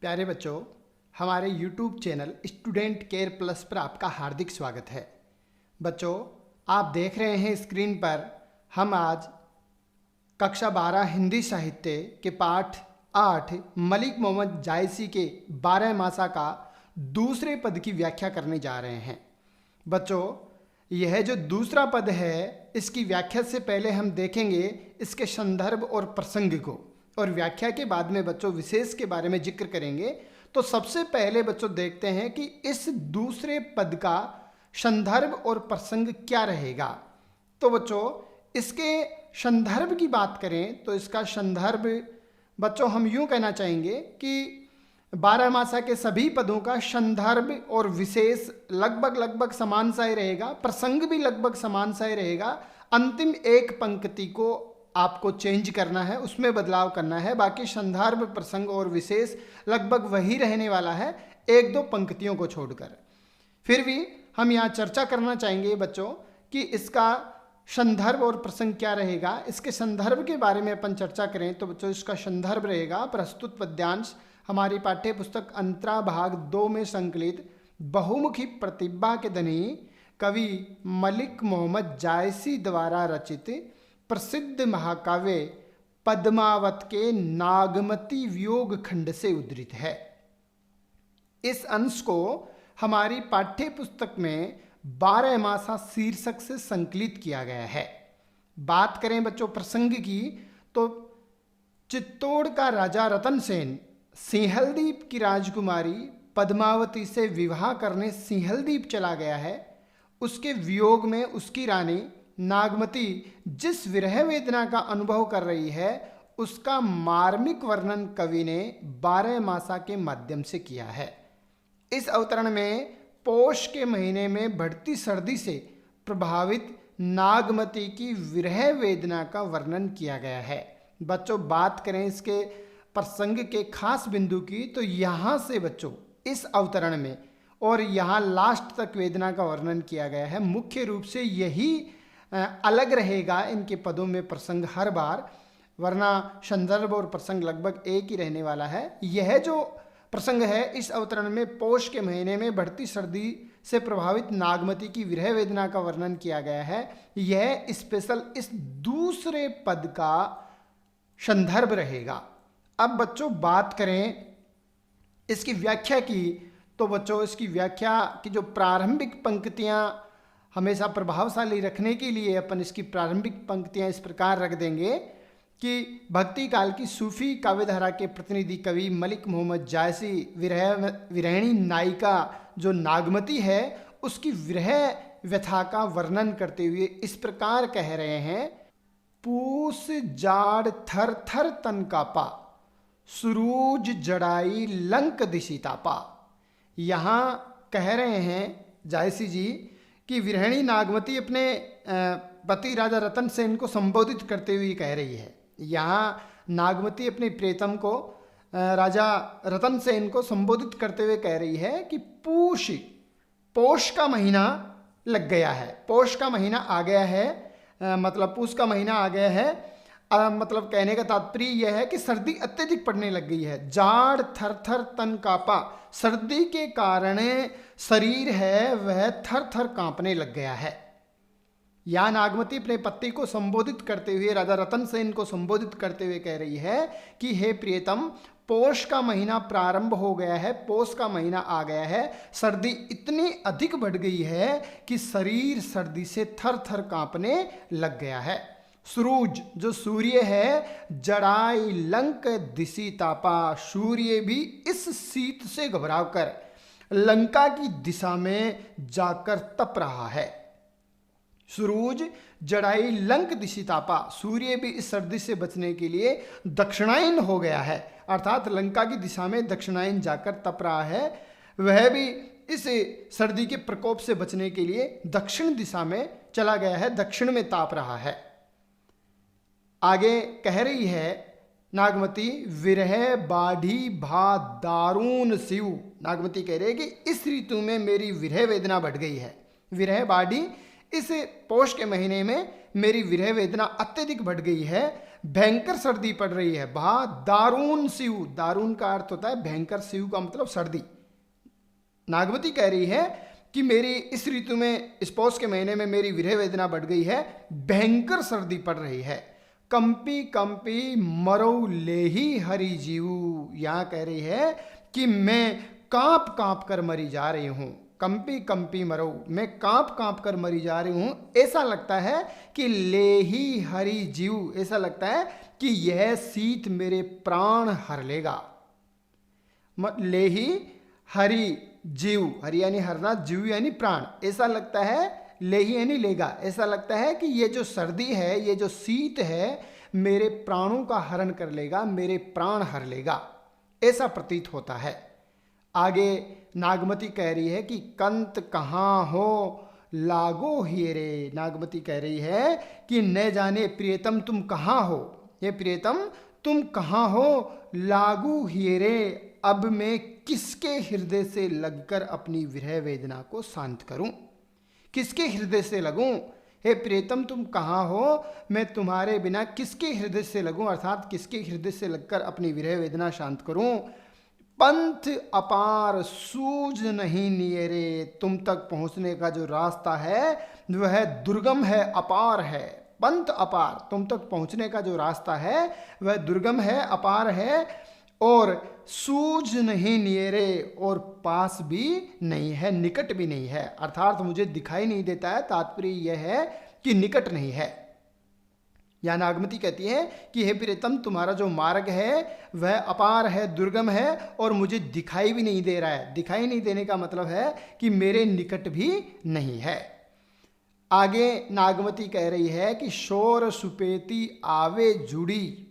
प्यारे बच्चों, हमारे YouTube channel student care plus पर आपका हार्दिक स्वागत है। बच्चों, आप देख रहे हैं स्क्रीन पर हम आज कक्षा 12 हिंदी साहित्य के पाठ 8 मलिक मोहम्मद जायसी के 12 मासा का दूसरे पद की व्याख्या करने जा रहे हैं। बच्चों, यह जो दूसरा पद है, इसकी व्याख्या से पहले हम देखेंगे इसके संदर्भ और प्रसंग को, और व्याख्या के बाद में बच्चों विशेष के बारे में जिक्र करेंगे। तो सबसे पहले बच्चों देखते हैं कि इस दूसरे पद का संदर्भ और प्रसंग क्या रहेगा। तो बच्चों, इसके संदर्भ की बात करें तो इसका संदर्भ बच्चों हम यूं कहना चाहेंगे कि 12 मासा के सभी पदों का संदर्भ और विशेष लगभग समान सा ही रहेगा, प्रसंग भी लगभग समान सा ही रहेगा। अंतिम एक पंक्ति को आपको चेंज करना है, उसमें बदलाव करना है, बाकी संदर्भ, प्रसंग और विशेष लगभग वही रहने वाला है, एक दो पंक्तियों को छोड़कर। फिर भी हम यहाँ चर्चा करना चाहेंगे बच्चों कि इसका संदर्भ और प्रसंग क्या रहेगा। इसके संदर्भ के बारे में अपन चर्चा करें तो बच्चों इसका संदर्भ रहेगा प्रस्तुत पद्यांश हमारी पाठ्य पुस्तक अंतरा भाग 2 में संकलित बहुमुखी प्रतिभा के धनी कवि मलिक मोहम्मद जायसी द्वारा रचित प्रसिद्ध महाकाव्य पद्मावत के नागमती वियोग खंड से उद्धृत है। इस अंश को हमारी पाठ्य पुस्तक में 12 मासा शीर्षक से संकलित किया गया है। बात करें बच्चों प्रसंग की तो चित्तौड़ का राजा रतन सेन सिंहलदीप की राजकुमारी पद्मावती से विवाह करने सिंहलदीप चला गया है। उसके वियोग में उसकी रानी नागमती जिस विरह वेदना का अनुभव कर रही है, उसका मार्मिक वर्णन कवि ने 12 मासा के माध्यम से किया है। इस अवतरण में पौष के महीने में बढ़ती सर्दी से प्रभावित नागमती की विरह वेदना का वर्णन किया गया है। बच्चों, बात करें इसके प्रसंग के खास बिंदु की तो यहाँ से बच्चों इस अवतरण में और यहाँ लास्ट तक वेदना का वर्णन किया गया है। मुख्य रूप से यही अलग रहेगा इनके पदों में प्रसंग हर बार, वरना संदर्भ और प्रसंग लगभग एक ही रहने वाला है। यह जो प्रसंग है इस अवतरण में पौष के महीने में बढ़ती सर्दी से प्रभावित नागमती की विरह वेदना का वर्णन किया गया है। यह स्पेशल इस दूसरे पद का संदर्भ रहेगा। अब बच्चों बात करें इसकी व्याख्या की तो बच्चों इसकी व्याख्या की जो प्रारंभिक पंक्तियां हमेशा प्रभावशाली रखने के लिए अपन इसकी प्रारंभिक पंक्तियां इस प्रकार रख देंगे कि भक्ति काल की सूफी काव्यधारा के प्रतिनिधि कवि मलिक मोहम्मद जायसी विरहिणी नायिका जो नागमती है उसकी विरह व्यथा का वर्णन करते हुए इस प्रकार कह रहे हैं। पूस जाड़ थर थर तन कापा, सुरूज जड़ाई लंक दिशी तापा। यहाँ कह रहे हैं जायसी जी कि विरहिणी नागमती अपने पति राजा रतन सेन को संबोधित करते हुए कह रही है। यहाँ नागमती अपने प्रियतम को राजा रतन सेन को संबोधित करते हुए कह रही है कि पौष का महीना लग गया है, पौष का महीना आ गया है, मतलब पूष का महीना आ गया है। मतलब कहने का तात्पर्य यह है कि सर्दी अत्यधिक पड़ने लग गई है। जाड़ थर थर तन कापा, सर्दी के कारण शरीर है वह थर थर कांपने लग गया है। या नागमती अपने पति को संबोधित करते हुए राजा रतन सेन को संबोधित करते हुए कह रही है कि हे प्रियतम, पौष का महीना प्रारंभ हो गया है, पौष का महीना आ गया है, सर्दी इतनी अधिक बढ़ गई है कि शरीर सर्दी से थर थर कांपने लग गया है। सूरज जो सूर्य है, जड़ाई लंक दिशी तापा, सूर्य भी इस शीत से घबरा कर लंका की दिशा में जाकर तप रहा है। सूरज जड़ाई लंक दिशी तापा, सूर्य भी इस सर्दी से बचने के लिए दक्षिणायन हो गया है, अर्थात लंका की दिशा में दक्षिणायन जाकर तप रहा है। वह भी इस सर्दी के प्रकोप से बचने के लिए दक्षिण दिशा में चला गया है, दक्षिण में ताप रहा है। आगे कह रही है नागमती, विरह बाढ़ी भा दारूण शिव। नागमती कह रही है कि इस ऋतु में मेरी विरह वेदना बढ़ गई है। विरह बाढ़ी इस पौष के महीने में मेरी विरह वेदना अत्यधिक बढ़ गई है, भयंकर सर्दी पड़ रही है। दारून शिव, दारून का अर्थ होता है भयंकर, शिव का मतलब सर्दी। नागमती कह रही है कि मेरी इस ऋतु में, इस पौष के महीने में मेरी विरह वेदना बढ़ गई है, भयंकर सर्दी पड़ रही है। कंपी कंपी मरो लेही हरि जीव, यहाँ कह रही है कि मैं कांप कांप कर मरी जा रही हूँ। कंपी कंपी मरो, मैं कांप कांप कर मरी जा रही हूँ। ऐसा लगता है कि लेही हरि जीव, ऐसा लगता है कि यह शीत मेरे प्राण हर लेगा। लेही हरि जीव, हरि यानी हरना, जीव यानी प्राण। ऐसा लगता है, लेही यानी लेगा, ऐसा लगता है कि ये जो सर्दी है, ये जो शीत है, मेरे प्राणों का हरण कर लेगा, मेरे प्राण हर लेगा, ऐसा प्रतीत होता है। आगे नागमती कह रही है कि कंत कहाँ हो लागो हीरे। नागमती कह रही है कि न जाने प्रियतम तुम कहाँ हो, ये प्रियतम तुम कहाँ हो, लागू हीरे, अब मैं किसके हृदय से लगकर अपनी विरह वेदना को शांत करूं, किसके हृदय से लगूं। हे प्रियतम तुम कहाँ हो, मैं तुम्हारे बिना किसके हृदय से लगूं, अर्थात किसके हृदय से लगकर अपनी विरह वेदना शांत करूं। पंथ अपार सूझ नहीं नियरे, तुम तक पहुंचने का जो रास्ता है वह दुर्गम है, अपार है। पंथ अपार, तुम तक पहुंचने का जो रास्ता है वह दुर्गम है, अपार है, और सूझ नहीं नियरे, और पास भी नहीं है, निकट भी नहीं है, अर्थात मुझे दिखाई नहीं देता है। तात्पर्य यह है कि निकट नहीं है। या नागमती कहती है कि हे प्रियतम तुम्हारा जो मार्ग है वह अपार है, दुर्गम है, और मुझे दिखाई भी नहीं दे रहा है। दिखाई नहीं देने का मतलब है कि मेरे निकट भी नहीं है। आगे नागमती कह रही है कि शोर सुपेती आवे जुड़ी,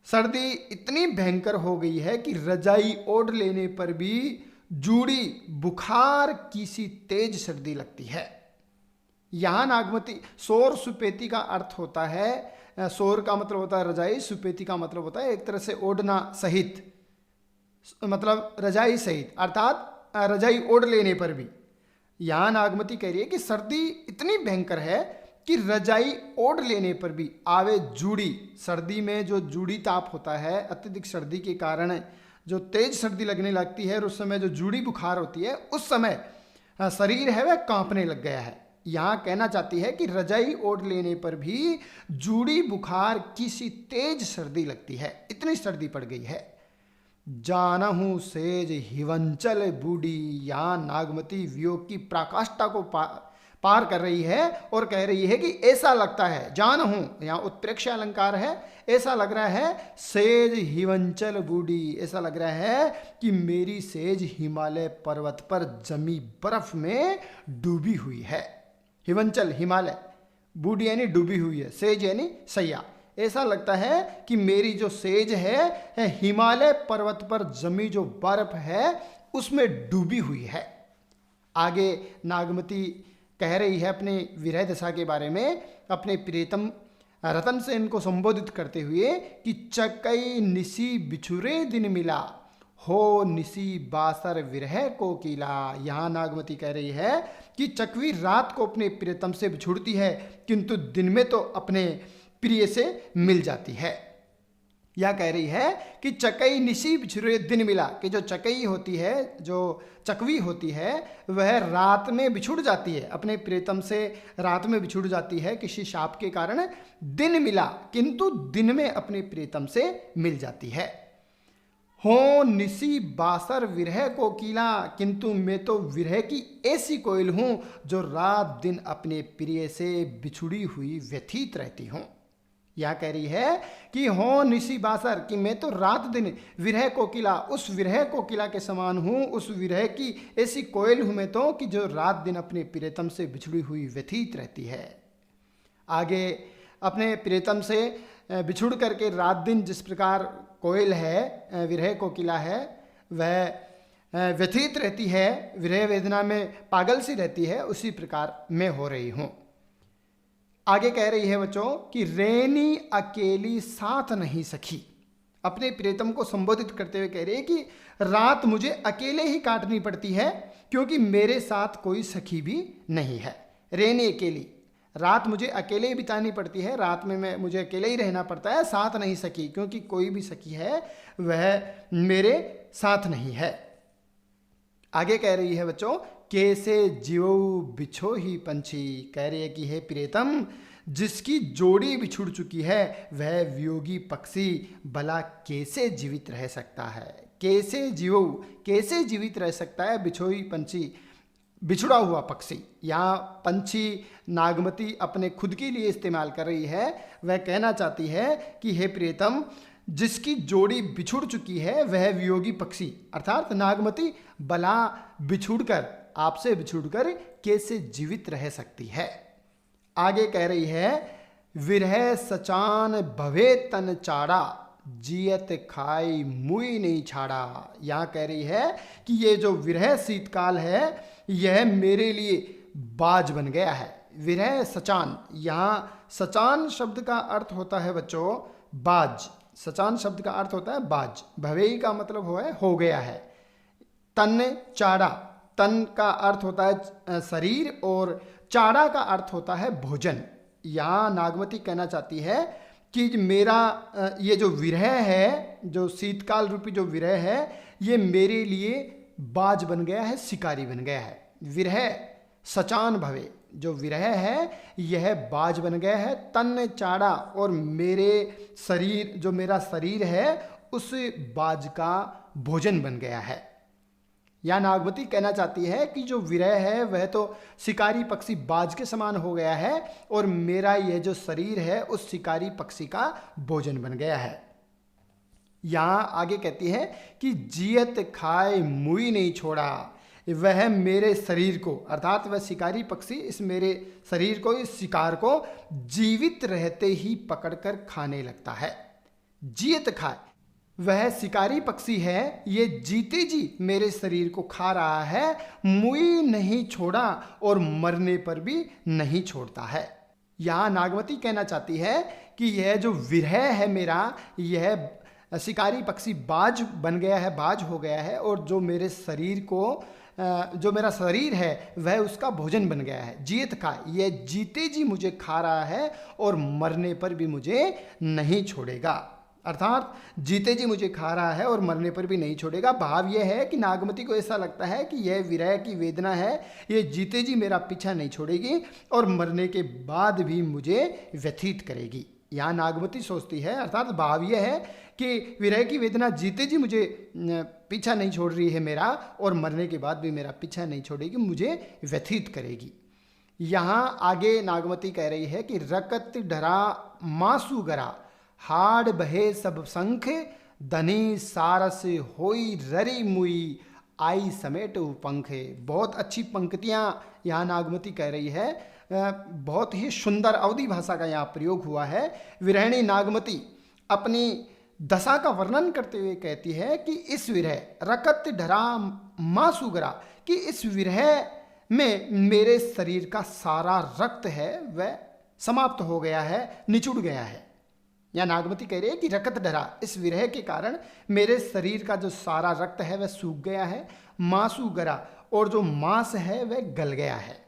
सर्दी इतनी भयंकर हो गई है कि रजाई ओढ़ लेने पर भी जूड़ी बुखार की सी तेज सर्दी लगती है। यहाँ नागमती, शोर सुपेती का अर्थ होता है, शोर का मतलब होता है रजाई, सुपेती का मतलब होता है एक तरह से ओढ़ना सहित, मतलब रजाई सहित, अर्थात रजाई ओढ़ लेने पर भी। यहाँ नागमती कह रही है कि सर्दी इतनी भयंकर है कि रजाई ओढ़ लेने पर भी आवे जूड़ी, सर्दी में जो जूड़ी ताप होता है, अत्यधिक सर्दी के कारण जो तेज सर्दी लगने लगती है, और उस समय जो जूड़ी बुखार होती है, उस समय शरीर है वह कांपने लग गया है। यहाँ कहना चाहती है कि रजाई ओढ़ लेने पर भी जूड़ी बुखार की सी तेज सर्दी लगती है, इतनी सर्दी पड़ गई है। जानहूं सेज हिवंचल बूढ़ी, यहाँ नागमती वियोग की पराकाष्ठा को पार कर रही है और कह रही है कि ऐसा लगता है, जानहूं यहाँ उत्प्रेक्ष अलंकार है, ऐसा लग रहा है सेज हिवंचल बूढ़ी, ऐसा लग रहा है कि मेरी सेज हिमालय पर्वत पर जमी बर्फ में डूबी हुई है। हिवंचल हिमालय, बूढ़ी यानी डूबी हुई है, सेज यानी सैया। ऐसा लगता है कि मेरी जो सेज है हिमालय पर्वत पर जमी जो बर्फ है उसमें डूबी हुई है। आगे नागमती कह रही है अपने विरह दशा के बारे में, अपने प्रियतम रतन से इनको संबोधित करते हुए कि चकई निसी बिछुरे दिन मिला, हो निसी बासर विरह को किला। यहाँ नागमती कह रही है कि चकवी रात को अपने प्रियतम से बिछुड़ती है, किंतु दिन में तो अपने प्रिय से मिल जाती है। यह कह रही है कि चकई निसी बिछुरे दिन मिला, कि जो चकई होती है, जो चकवी होती है, वह रात में बिछुड़ जाती है, अपने प्रियतम से रात में बिछुड़ जाती है किसी शाप के कारण। दिन मिला, किंतु दिन में अपने प्रियतम से मिल जाती है। हो निसी बासर विरह को कीला, किंतु मैं तो विरह की ऐसी कोयल हूं जो रात दिन अपने प्रिय से बिछुड़ी हुई व्यथित रहती हूं। यह कह रही है कि हो निसी बासर, कि मैं तो रात दिन विरह कोकिला, उस विरह कोकिला के समान हूँ, उस विरह की ऐसी कोयल हूँ मैं तो कि जो रात दिन अपने प्रियतम से बिछड़ी हुई व्यथित रहती है। आगे अपने प्रियतम से बिछुड़ करके रात दिन जिस प्रकार कोयल है, विरह कोकिला है, वह व्यथित रहती है, विरह वेदना में पागल सी रहती है, उसी प्रकार मैं हो रही हूँ। आगे कह रही है बच्चों कि रेनी अकेली साथ नहीं सखी, अपने प्रियतम को संबोधित करते हुए कह रही है कि रात मुझे अकेले ही काटनी पड़ती है, क्योंकि मेरे साथ कोई सखी भी नहीं है। रेनी अकेली, रात मुझे अकेले ही बितानी पड़ती है, रात में मुझे अकेले ही रहना पड़ता है, साथ नहीं सकी, क्योंकि कोई भी सखी है वह मेरे साथ नहीं है। आगे कह रही है बच्चों, कैसे जीवो बिछो ही पंछी, कह रही है कि हे प्रियतम, जिसकी जोड़ी बिछुड़ चुकी है वह वियोगी पक्षी भला कैसे जीवित रह सकता है। कैसे जीवो, कैसे जीवित रह सकता है बिछोई पंछी, बिछुड़ा हुआ पक्षी। यहाँ पंछी नागमती अपने खुद के लिए इस्तेमाल कर रही है। वह कहना चाहती है कि हे प्रियतम, जिसकी जोड़ी बिछुड़ चुकी है वह वियोगी पक्षी, अर्थात नागमती भला बिछुड़कर, आपसे बिछुड़कर कैसे जीवित रह सकती है। आगे कह रही है, विरह सचान भवे तन चाड़ा, जियत खाई मुई नहीं छाड़ा। यहाँ कह रही है कि ये जो विरह शीतकाल है यह मेरे लिए बाज बन गया है। विरह सचान, यहाँ सचान शब्द का अर्थ होता है बच्चों बाज, सचान शब्द का अर्थ होता है बाज, भवेई का मतलब हो गया है। तन चाड़ा, तन का अर्थ होता है शरीर और चाड़ा का अर्थ होता है भोजन। यहाँ नागमती कहना चाहती है कि मेरा ये जो विरह है, जो शीतकाल रूपी जो विरह है, ये मेरे लिए बाज बन गया है, शिकारी बन गया है। विरह सचान भवे, जो विरह है यह बाज बन गया है। तन चाड़ा, और मेरे शरीर, जो मेरा शरीर है उस बाज का भोजन बन गया है। या नागवती कहना चाहती है कि जो विरह है वह तो शिकारी पक्षी बाज के समान हो गया है और मेरा यह जो शरीर है उस शिकारी पक्षी का भोजन बन गया है। यहाँ आगे कहती है कि जियत खाए मुई नहीं छोड़ा, वह मेरे शरीर को, अर्थात वह शिकारी पक्षी इस मेरे शरीर को, इस शिकार को जीवित रहते ही पकड़कर खाने लगता है। जियत खाए, वह शिकारी पक्षी है, ये जीते जी मेरे शरीर को खा रहा है, मुई नहीं छोड़ा और मरने पर भी नहीं छोड़ता है। यहाँ नागवती कहना चाहती है कि यह जो विरह है मेरा, यह शिकारी पक्षी बाज बन गया है, बाज हो गया है, और जो मेरे शरीर को, जो मेरा शरीर है वह उसका भोजन बन गया है। जियत खा, यह जीते जी मुझे खा रहा है और मरने पर भी मुझे नहीं छोड़ेगा, अर्थात जीते जी मुझे खा रहा है और मरने पर भी नहीं छोड़ेगा। भाव यह है कि नागमती को ऐसा लगता है कि यह विरह की वेदना है, यह जीते जी मेरा पीछा नहीं छोड़ेगी और मरने के बाद भी मुझे व्यथित करेगी। यहाँ नागमती सोचती है, अर्थात भाव यह है कि विरह की वेदना जीते जी मुझे पीछा नहीं छोड़ रही है मेरा, और मरने के बाद भी मेरा पीछा नहीं छोड़ेगी, मुझे व्यथित करेगी। यहाँ आगे नागमती कह रही है कि रकत डरा मासू गरा, हाड़ बहे सब संख, धनी सारस होई ररी मुई, आई समेट पंख। बहुत अच्छी पंक्तियाँ यहाँ नागमती कह रही है, बहुत ही सुंदर अवधी भाषा का यहाँ प्रयोग हुआ है। विरहिणी नागमती अपनी दशा का वर्णन करते हुए कहती है कि इस विरह रकत ढरा मासुगरा, कि इस विरह में मेरे शरीर का सारा रक्त है वह समाप्त हो गया है, निचुड़ गया है। या नागमती कह रही है कि रकत डरा, इस विरह के कारण मेरे शरीर का जो सारा रक्त है वह सूख गया है। मासू गरा, और जो मांस है वह गल गया है,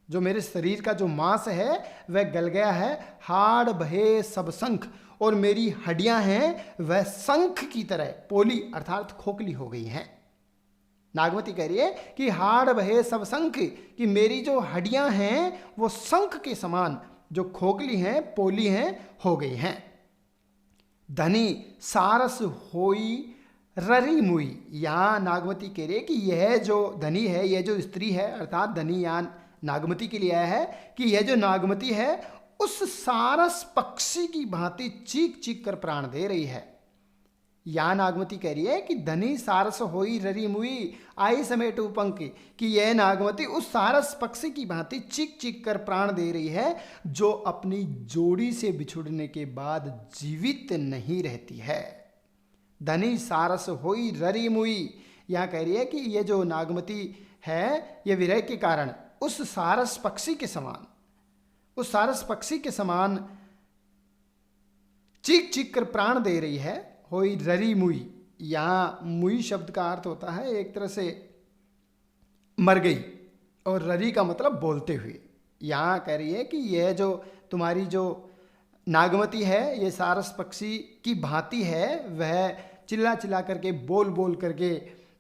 जो मेरे शरीर का जो मांस है वह गल गया है। हाड़ बहे सब शंख, और मेरी हड्डियां हैं वह शंख की तरह पोली अर्थात खोखली हो गई हैं। नागमती कह रही है कि हाड़ बहे सब शंख, कि मेरी जो हड्डियां हैं वो शंख के समान जो खोखली हैं, पोली हैं, हो गई हैं। धनी सारस होई ररी मुई, यहाँ नागमती कह रही है कि यह जो धनी है, यह जो स्त्री है, अर्थात धनी यहाँ नागमती के लिए आया है कि यह जो नागमती है उस सारस पक्षी की भांति चीख चीख कर प्राण दे रही है। यहाँ नागमती कह रही है कि धनी सारस होई ररी मुई, आई समेटू पंख, कि यह नागमती उस सारस पक्षी की भांति चीख चीख कर प्राण दे रही है जो अपनी जोड़ी से बिछुड़ने के बाद जीवित नहीं रहती है। धनी सारस होई ररी मुई, यहाँ कह रही है कि यह जो नागमती है यह विरह के कारण उस सारस पक्षी के समान, उस सारस पक्षी के समान चीख चीख कर प्राण दे रही है। होई ररी मुई, यहाँ मुई शब्द का अर्थ होता है एक तरह से मर गई, और ररी का मतलब बोलते हुए। यहाँ कह रही है कि यह जो तुम्हारी जो नागमती है ये सारस पक्षी की भांति है, वह चिल्ला चिल्ला करके बोल बोल करके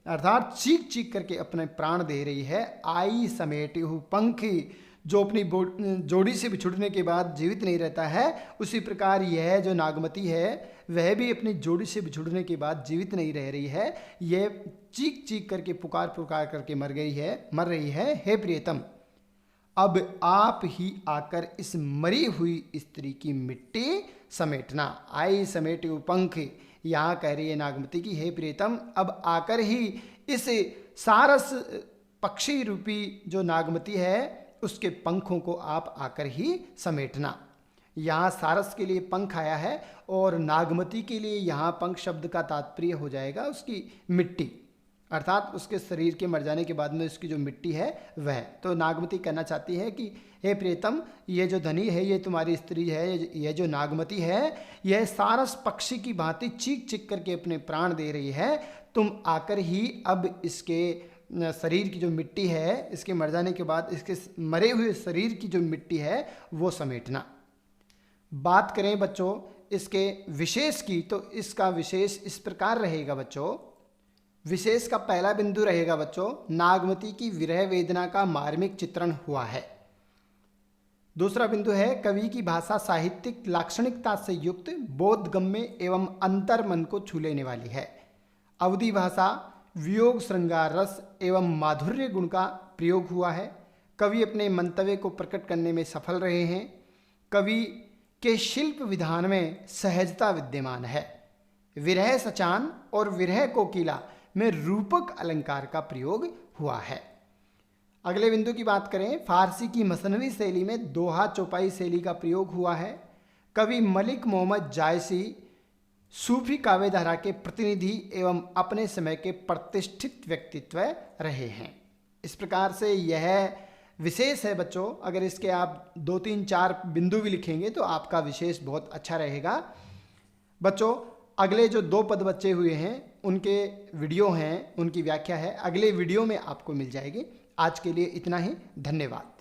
अर्थात चीख चीख करके अपने प्राण दे रही है। आई समेटे हु पंखी, जो अपनी जोड़ी से बिछुड़ने के बाद जीवित नहीं रहता है, उसी प्रकार यह जो नागमती है वह भी अपनी जोड़ी से बिछुड़ने के बाद जीवित नहीं रह रही है। यह चीख चीख करके पुकार पुकार करके मर रही है। हे प्रियतम, अब आप ही आकर इस मरी हुई स्त्री की मिट्टी समेटना। आई समेटे पंख, यहाँ कह रही है नागमती की हे प्रियतम, अब आकर ही इस सारस पक्षी रूपी जो नागमती है उसके पंखों को आप आकर ही समेटना। यहाँ सारस के लिए पंख आया है और नागमती के लिए यहाँ पंख शब्द का तात्पर्य हो जाएगा उसकी मिट्टी, अर्थात उसके शरीर के मर जाने के बाद में उसकी जो मिट्टी है वह। तो नागमती कहना चाहती है कि हे प्रियतम, ये जो धनी है, ये तुम्हारी स्त्री है, ये जो नागमती है, यह सारस पक्षी की भांति चीख चीख करके अपने प्राण दे रही है। तुम आकर ही अब इसके शरीर की जो मिट्टी है, इसके मर जाने के बाद इसके मरे हुए शरीर की जो मिट्टी है वो समेटना। बात करें बच्चों इसके विशेष की, तो इसका विशेष इस प्रकार रहेगा बच्चों। विशेष का पहला बिंदु रहेगा बच्चों, नागमती की विरह वेदना का मार्मिक चित्रण हुआ है। दूसरा बिंदु है, कवि की भाषा साहित्यिक लाक्षणिकता से युक्त, बोधगम्य एवं अंतर मन को छू लेने वाली है। अवधि भाषा वियोग श्रृंगार रस एवं माधुर्य गुण का प्रयोग हुआ है। कवि अपने मंतव्य को प्रकट करने में सफल रहे हैं। कवि के शिल्प विधान में सहजता विद्यमान है। विरह सचान और विरह कोकिला में रूपक अलंकार का प्रयोग हुआ है। अगले बिंदु की बात करें, फारसी की मसनवी शैली में दोहा चौपाई शैली का प्रयोग हुआ है। कवि मलिक मोहम्मद जायसी सूफी काव्यधारा के प्रतिनिधि एवं अपने समय के प्रतिष्ठित व्यक्तित्व रहे हैं। इस प्रकार से यह विशेष है बच्चों। अगर इसके आप 2, 3, 4 बिंदु भी लिखेंगे तो आपका विशेष बहुत अच्छा रहेगा। बच्चों अगले जो 2 पद बचे हुए हैं उनके वीडियो हैं, उनकी व्याख्या है, अगले वीडियो में आपको मिल जाएगी। आज के लिए इतना ही, धन्यवाद।